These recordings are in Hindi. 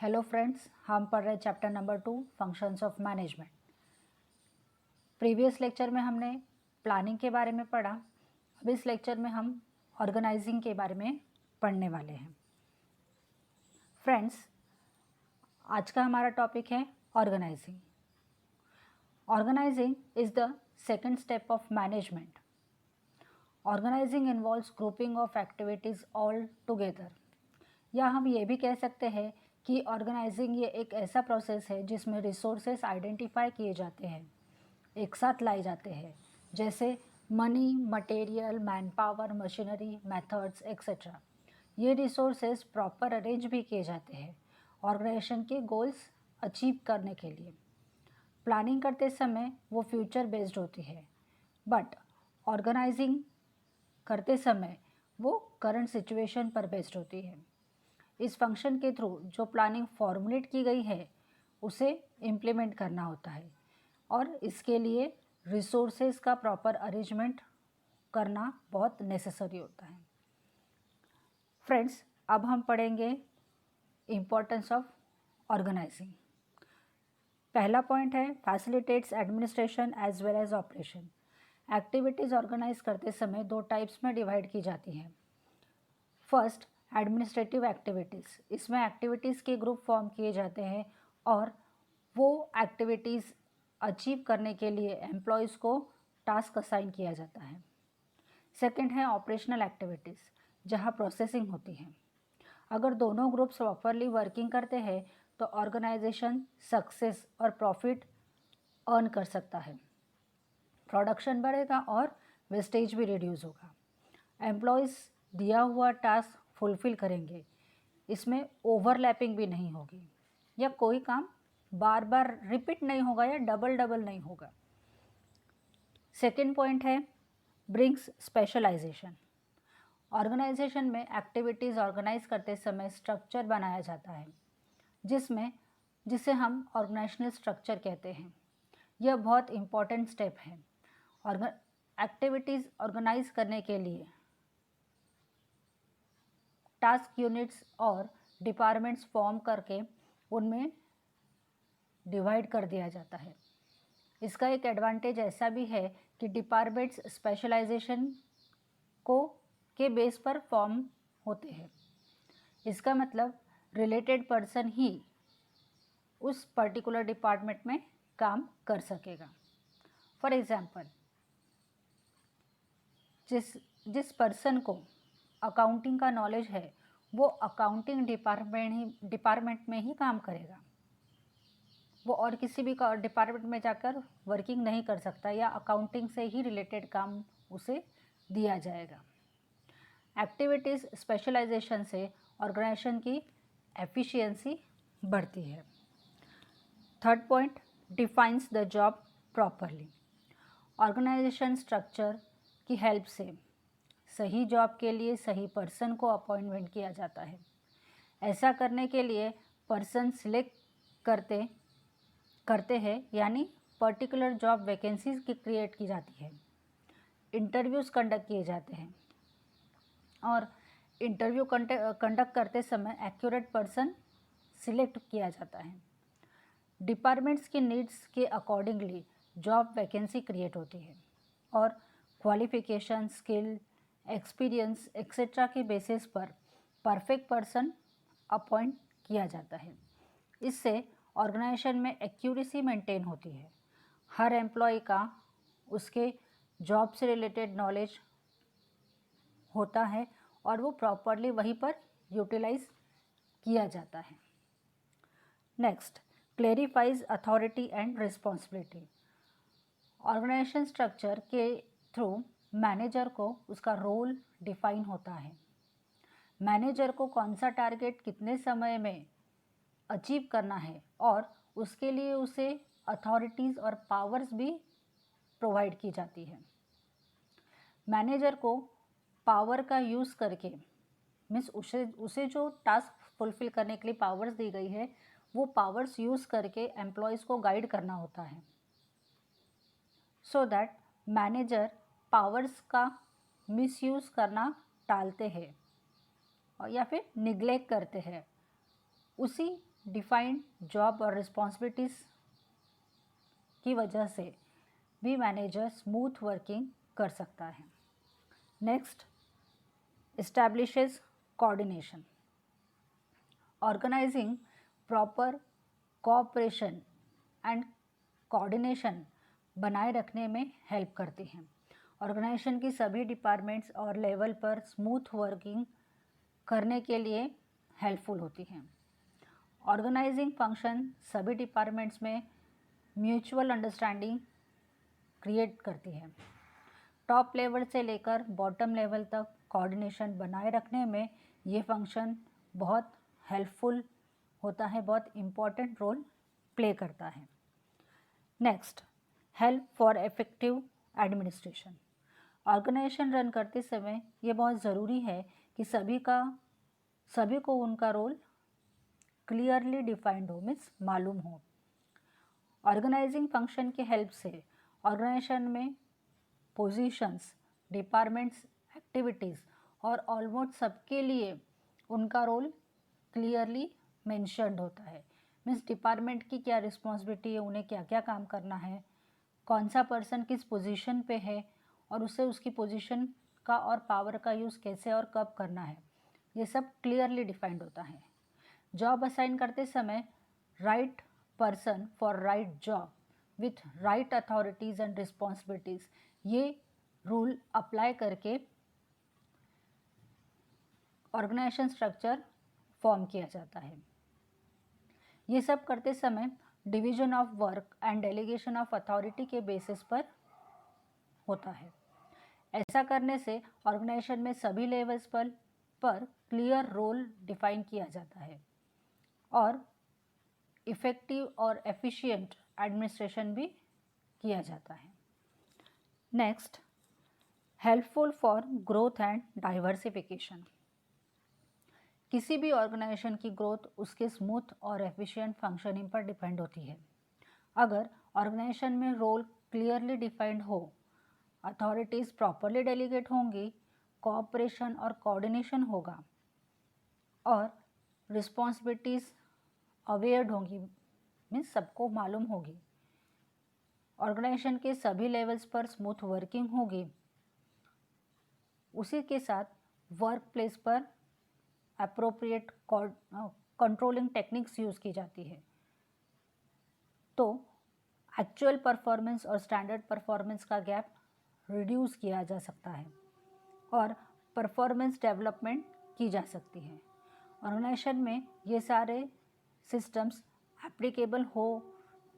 हेलो फ्रेंड्स, हम पढ़ रहे chapter number 2 functions of management. Previous lecture में हमने प्लानिंग के बारे में पढ़ा। अब इस लेक्चर में हम ऑर्गेनाइजिंग के बारे में पढ़ने वाले हैं। फ्रेंड्स, आज का हमारा टॉपिक है organising. Organising is the second step of management. Organising involves grouping of activities all together, या हम ये भी कह सकते हैं कि ऑर्गेनाइजिंग ये एक ऐसा प्रोसेस है जिसमें रिसोर्सेस आइडेंटिफाई किए जाते हैं, एक साथ लाए जाते हैं, जैसे money, material, man power, machinery, methods etcetera. ये रिसोर्सेस प्रॉपर अरेंज भी किए जाते हैं ऑर्गेनाइजेशन के गोल्स अचीव करने के लिए। प्लानिंग करते समय वो फ्यूचर बेस्ड होती है, बट ऑर्गेनाइजिंग करते समय वो करंट सिचुएशन पर बेस्ड होती है। इस फंक्शन के थ्रू जो प्लानिंग फॉर्मुलेट की गई है उसे इम्प्लीमेंट करना होता है और इसके लिए रिसोर्सेज का प्रॉपर अरेंजमेंट करना बहुत नेसेसरी होता है। फ्रेंड्स, अब हम पढ़ेंगे इम्पोर्टेंस ऑफ ऑर्गेनाइजिंग। पहला पॉइंट है facilitates administration as well as operation. Activities organise करते समय दो टाइप्स में डिवाइड की जाती हैं। First, administrative activities. इसमें एक्टिविटीज़ के ग्रुप फॉर्म किए जाते हैं और वो एक्टिविटीज़ अचीव करने के लिए एम्प्लॉयज़ को टास्क असाइन किया जाता है। सेकंड है ऑपरेशनल एक्टिविटीज़, जहाँ प्रोसेसिंग होती है। अगर दोनों ग्रुप्स प्रॉपरली वर्किंग करते हैं तो ऑर्गेनाइजेशन सक्सेस और प्रॉफिट अर्न कर सकता है, प्रोडक्शन बढ़ेगा और वेस्टेज भी रिड्यूस होगा। एम्प्लॉयज़ दिया हुआ टास्क फुलफ़िल करेंगे, इसमें ओवरलैपिंग भी नहीं होगी या कोई काम बार बार रिपीट नहीं होगा या डबल डबल नहीं होगा। सेकेंड पॉइंट है ब्रिंग्स स्पेशलाइजेशन। ऑर्गेनाइजेशन में एक्टिविटीज़ ऑर्गेनाइज करते समय स्ट्रक्चर बनाया जाता है जिसे हम ऑर्गेनाइजेशनल स्ट्रक्चर कहते हैं। यह बहुत इम्पॉर्टेंट स्टेप है। एक्टिविटीज़ ऑर्गेनाइज करने के लिए टास्क यूनिट्स और डिपार्टमेंट्स फॉर्म करके उनमें डिवाइड कर दिया जाता है। इसका एक एडवांटेज ऐसा भी है कि डिपार्टमेंट्स स्पेशलाइजेशन के बेस पर फॉर्म होते हैं। इसका मतलब रिलेटेड पर्सन ही उस पर्टिकुलर डिपार्टमेंट में काम कर सकेगा। फॉर एग्जांपल, जिस पर्सन को अकाउंटिंग का नॉलेज है वो अकाउंटिंग डिपार्टमेंट में ही काम करेगा। वो और किसी भी डिपार्टमेंट में जाकर वर्किंग नहीं कर सकता या अकाउंटिंग से ही रिलेटेड काम उसे दिया जाएगा। एक्टिविटीज़ स्पेशलाइजेशन से ऑर्गेनाइजेशन की एफिशिएंसी बढ़ती है। Third point, defines the job properly. Organisation structure की हेल्प से सही जॉब के लिए सही पर्सन को अपॉइंटमेंट किया जाता है। ऐसा करने के लिए पर्सन सिलेक्ट करते हैं, यानी पर्टिकुलर जॉब वैकेंसीज की क्रिएट की जाती है। इंटरव्यूज़ कंडक्ट किए जाते हैं और इंटरव्यू कंडक्ट करते समय एक्यूरेट पर्सन सिलेक्ट किया जाता है। डिपार्टमेंट्स की नीड्स के अकॉर्डिंगली जॉब वैकेंसी क्रिएट होती है और क्वालिफिकेशन, स्किल, एक्सपीरियंस एक्सेट्रा के बेसिस पर परफेक्ट पर्सन अपॉइंट किया जाता है। इससे ऑर्गेनाइजेशन में एक्यूरेसी मेंटेन होती है। हर एम्प्लॉय का उसके जॉब से रिलेटेड नॉलेज होता है और वो प्रॉपरली वहीं पर यूटिलाइज किया जाता है। Next, clarifies authority and responsibility. Organization structure के थ्रू मैनेजर को उसका रोल डिफाइन होता है। मैनेजर को कौन सा टारगेट कितने समय में अचीव करना है और उसके लिए उसे अथॉरिटीज़ और पावर्स भी प्रोवाइड की जाती है। मैनेजर को पावर का यूज़ करके मीन्स उसे जो टास्क फुलफिल करने के लिए पावर्स दी गई है वो पावर्स यूज़ करके एम्प्लॉयज़ को गाइड करना होता है, सो दैट मैनेजर पावर्स का मिसयूज़ करना टालते हैं और या फिर निग्लेक्ट करते हैं। उसी डिफाइंड जॉब और रिस्पॉन्सिबिलिटीज़ की वजह से भी मैनेजर स्मूथ वर्किंग कर सकता है। Next, establishes coordination. Organising proper cooperation and coordination बनाए रखने में हेल्प करती हैं। ऑर्गेनाइजेशन की सभी डिपार्टमेंट्स और लेवल पर स्मूथ वर्किंग करने के लिए हेल्पफुल होती हैं। ऑर्गेनाइजिंग फंक्शन सभी डिपार्टमेंट्स में म्यूचुअल अंडरस्टैंडिंग क्रिएट करती है। टॉप लेवल से लेकर बॉटम लेवल तक कोऑर्डिनेशन बनाए रखने में ये फंक्शन बहुत हेल्पफुल होता है, बहुत इम्पॉर्टेंट रोल प्ले करता है। Next, help for effective administration. Organisation run करते समय ये बहुत ज़रूरी है कि सभी को उनका रोल क्लियरली डिफाइंड हो, मीन्स मालूम हो। ऑर्गेनाइजिंग फंक्शन की हेल्प से ऑर्गेनाइजेशन में पोजीशंस, डिपार्टमेंट्स, एक्टिविटीज़ और ऑलमोस्ट सबके लिए उनका रोल क्लियरली मेंशन्ड होता है। मीन्स डिपार्टमेंट की क्या रिस्पॉन्सिबिलिटी है, उन्हें क्या क्या काम करना है, कौन सा पर्सन किस पोजीशन पे है और उससे उसकी पोजीशन का और पावर का यूज़ कैसे और कब करना है, ये सब क्लियरली डिफाइंड होता है। जॉब असाइन करते समय right person for right job with right authorities and responsibilities, ये रूल अप्लाई करके ऑर्गेनाइजेशन स्ट्रक्चर फॉर्म किया जाता है। ये सब करते समय division of work and delegation of authority के बेसिस पर होता है। ऐसा करने से ऑर्गेनाइजेशन में सभी लेवल्स पर क्लियर रोल डिफाइन किया जाता है और इफ़ेक्टिव और एफिशिएंट एडमिनिस्ट्रेशन भी किया जाता है। Next, helpful for growth and diversification. किसी भी ऑर्गेनाइजेशन की ग्रोथ उसके स्मूथ और एफिशिएंट फंक्शनिंग पर डिपेंड होती है। अगर ऑर्गेनाइजेशन में रोल क्लियरली डिफाइंड हो, अथॉरिटीज़ प्रॉपरली डेलीगेट होंगी, कोऑपरेशन और कोऑर्डिनेशन होगा और रिस्पॉन्सिबिलिटीज़ अवेयर्ड होंगी, मीन्स सबको मालूम होगी, ऑर्गेनाइजेशन के सभी लेवल्स पर स्मूथ वर्किंग होगी, उसी के साथ वर्क प्लेस पर अप्रोप्रिएट कंट्रोलिंग टेक्निक्स यूज़ की जाती है, तो एक्चुअल परफॉर्मेंस और स्टैंडर्ड परफॉर्मेंस का गैप रिड्यूस किया जा सकता है और परफॉर्मेंस डेवलपमेंट की जा सकती है। ऑर्गेनाइजेशन में ये सारे सिस्टम्स एप्लीकेबल हो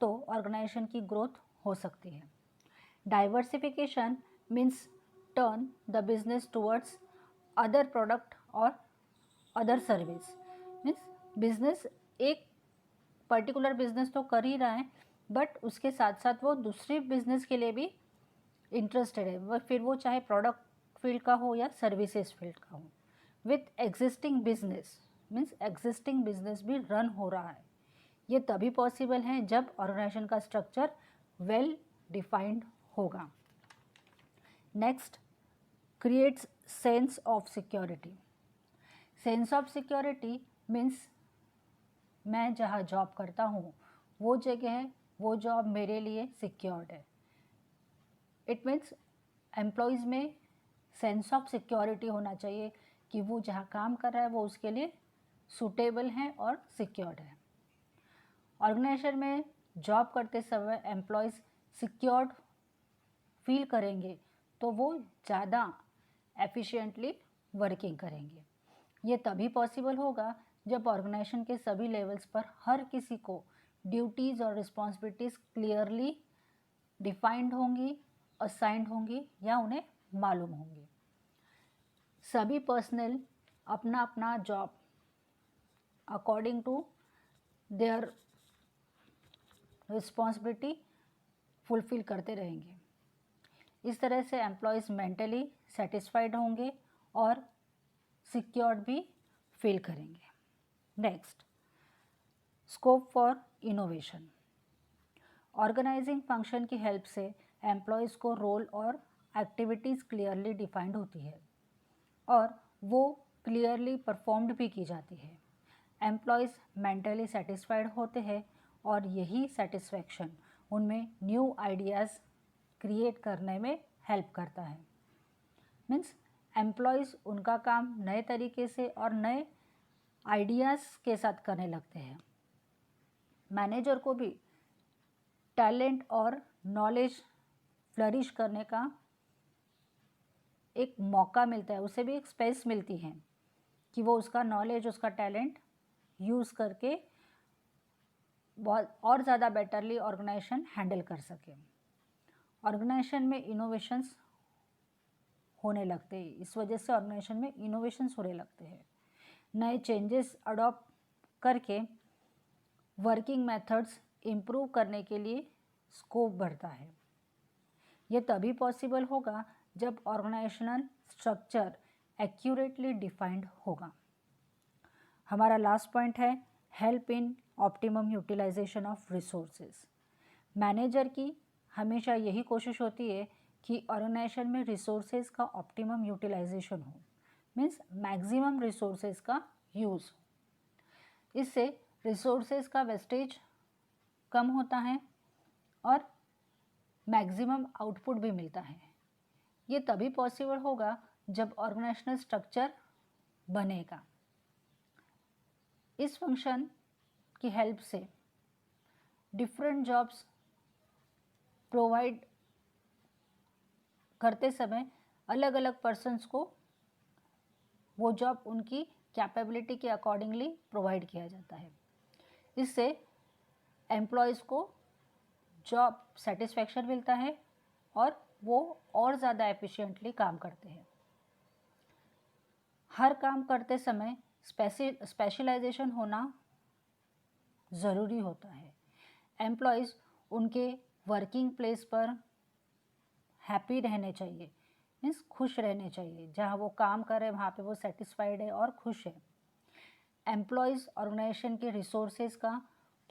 तो ऑर्गेनाइजेशन की ग्रोथ हो सकती है। Diversification means turn the business towards other product और अदर सर्विस। मीन्स बिजनेस एक पर्टिकुलर बिजनेस तो कर ही रहा है, बट उसके साथ साथ वो दूसरे बिजनेस के लिए भी इंटरेस्टेड है, वो फिर वो चाहे प्रोडक्ट फील्ड का हो या सर्विसेज फील्ड का हो। With existing business means existing business भी रन हो रहा है। ये तभी पॉसिबल है जब ऑर्गेनाइजेशन का स्ट्रक्चर वेल डिफाइंड होगा। Next, creates sense of security. Sense of security means मैं जहाँ जॉब करता हूँ वो जगह है, वो जॉब मेरे लिए सिक्योर्ड है। इट मीन्स एम्प्लॉयज़ में सेंस ऑफ सिक्योरिटी होना चाहिए कि वो जहाँ काम कर रहा है वो उसके लिए सूटेबल है और सिक्योर्ड है। ऑर्गेनाइजेशन में जॉब करते समय एम्प्लॉयज़ सिक्योर्ड फील करेंगे तो वो ज़्यादा एफिशिएंटली वर्किंग करेंगे। ये तभी पॉसिबल होगा जब ऑर्गेनाइजेशन के सभी लेवल्स पर हर किसी को ड्यूटीज़ और रिस्पॉन्सिबिलिटीज़ क्लियरली डिफाइंड होंगी, असाइंड होंगी या उन्हें मालूम होंगी। सभी पर्सनल अपना अपना job according to their responsibility fulfil करते रहेंगे। इस तरह से एम्प्लॉयज़ मेंटली सेटिस्फाइड होंगे और सिक्योर्ड भी फील करेंगे। Next, scope for innovation. Organising function की हेल्प से एम्प्लॉयज़ को रोल और एक्टिविटीज़ क्लियरली डिफाइंड होती है और वो क्लियरली परफॉर्म्ड भी की जाती है। एम्प्लॉयज़ मेंटली सेटिस्फाइड होते हैं और यही सेटिस्फैक्शन उनमें न्यू आइडियाज़ क्रिएट करने में हेल्प करता है। मीन्स एम्प्लॉयज़ उनका काम नए तरीके से और नए आइडियाज़ के साथ करने लगते हैं। मैनेजर को भी टैलेंट और नॉलेज फ्लरिश करने का एक मौका मिलता है, उसे भी एक स्पेस मिलती है कि वो उसका नॉलेज, उसका टैलेंट यूज़ करके बहुत और ज़्यादा बेटरली ऑर्गेनाइजेशन हैंडल कर सके। ऑर्गेनाइजेशन में इनोवेशंस होने लगते हैं, इस वजह से ऑर्गेनाइजेशन में इनोवेशंस होने लगते हैं। नए चेंजेस अडॉप्ट करके वर्किंग मेथड्स इम्प्रूव करने के लिए स्कोप बढ़ता है। ये तभी पॉसिबल होगा जब ऑर्गेनाइजेशनल स्ट्रक्चर एक्यूरेटली डिफाइंड होगा। हमारा लास्ट पॉइंट है help in optimum utilisation of resources. Manager की हमेशा यही कोशिश होती है कि ऑर्गेनाइजेशन में रिसोर्सेज का ऑप्टिमम यूटिलाइजेशन हो, मीन्स मैक्सिमम रिसोर्सेज का यूज़। इससे रिसोर्सेज का वेस्टेज कम होता है और मैक्सिमम आउटपुट भी मिलता है। ये तभी पॉसिबल होगा जब ऑर्गेनाइजेशनल स्ट्रक्चर बनेगा। इस फंक्शन की हेल्प से डिफरेंट जॉब्स प्रोवाइड करते समय अलग अलग पर्सन्स को वो जॉब उनकी कैपेबिलिटी के अकॉर्डिंगली प्रोवाइड किया जाता है। इससे एम्प्लॉयज़ को जॉब सेटिस्फैक्शन मिलता है और वो और ज़्यादा एफिशिएंटली काम करते हैं। हर काम करते समय स्पेशलाइजेशन होना ज़रूरी होता है। एम्प्लॉयज़ उनके वर्किंग प्लेस पर हैप्पी रहने चाहिए, मीन्स खुश रहने चाहिए। जहाँ वो काम कर रहे हैं वहाँ पे वो सेटिस्फाइड है और खुश है। एम्प्लॉयज़ ऑर्गेनाइजेशन के रिसोर्सेज का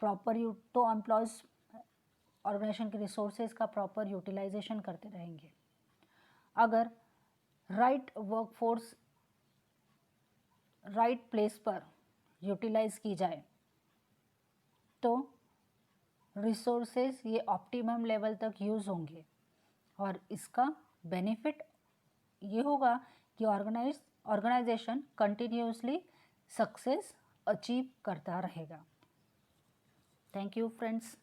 एम्प्लॉयज़ ऑर्गेनाइजेशन के रिसोर्सेज का प्रॉपर यूटिलाइजेशन करते रहेंगे। अगर राइट वर्कफोर्स राइट प्लेस पर यूटिलाइज की जाए तो रिसोर्सेज ये ऑप्टिमम लेवल तक यूज़ होंगे और इसका बेनिफिट ये होगा कि ऑर्गेनाइजेशन कंटिन्यूसली सक्सेस अचीव करता रहेगा। Thank you friends.